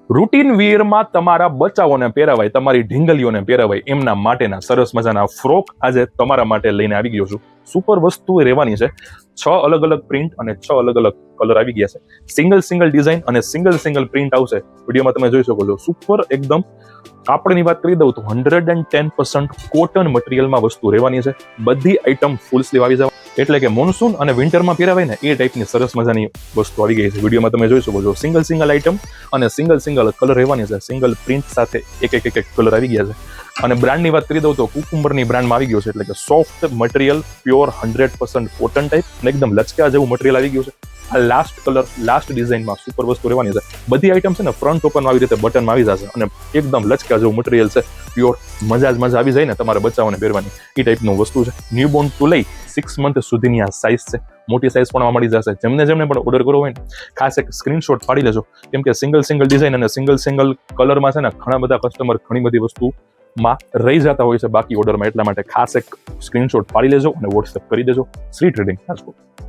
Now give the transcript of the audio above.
Routine વેરમાં તમારા બચ્ચાઓને પહેરાવાય, તમારી ઢીંગલીઓને પહેરાવાય એમના માટેના સરસ મજાના ફ્રોક આજે તમારા માટે લઈને આવી ગયો છું. સુપર વસ્તુ રહેવાની છે. 6 અલગ અલગ પ્રિન્ટ અને 6 અલગ અલગ કલર આવી ગયા છે. સિંગલ ડિઝાઇન અને સિંગલ પ્રિન્ટ આવશે. વિડીયોમાં તમે જોઈ શકો છો. સુપર એકદમ. કાપડની વાત કરી દઉં તો 110% કોટન મટીરિયલમાં વસ્તુ રહેવાની છે. બધી આઈટમ ફૂલ સ્લીવ આવી જવા, એટલે કે મોન્સૂન અને વિન્ટરમાં પહેરાવાય ને એ ટાઈપની સરસ મજાની વસ્તુ આવી ગઈ છે. વિડીયોમાં તમે જોઈ શકો છો. સિંગલ આઈટમ અને સિંગલ કલર રહેવાની છે. સિંગલ પ્રિન્ટ સાથે એક કલર આવી ગયા છે. અને બ્રાન્ડની વાત કરી દઉં તો કુકુંબરની બ્રાન્ડમાં આવી ગયો છે, એટલે કે soft material, pure 100% cotton type અને એકદમ લચકા જેવું મટીરિયલ આવી ગયું છે. આ લાસ્ટ કલર, લાસ્ટ ડિઝાઇનમાં સુપર વસ્તુ રહેવાની છે. બધી આઈટમ છે ને ફ્રન્ટ ઓપન આવી રીતે બટનમાં આવી જશે અને એકદમ લચકા જેવું મટીરિયલ છે. પ્યોર મજા આવી જાય ને તમારા બચ્ચાઓને પહેરવાની એ ટાઈપનું વસ્તુ છે. ન્યૂબોર્ન ટુ લઈ 6 મંથ સુધીની આ સાઇઝ છે. મોટી સાઇઝ પણ મળી જશે. જેમને પણ ઓર્ડર કરવો હોય ને ખાસ એક સ્ક્રીનશોટ પાડી લેજો, કેમ કે સિંગલ ડિઝાઇન અને સિંગલ કલરમાં છે ને ઘણા બધા કસ્ટમર ઘણી બધી વસ્તુમાં રહી જતા હોય છે બાકી ઓર્ડરમાં. એટલા માટે ખાસ એક સ્ક્રીનશોટ પાડી લેજો અને વોટ્સએપ કરી દેજો. શ્રી ટ્રેડિંગ રાજકોટ.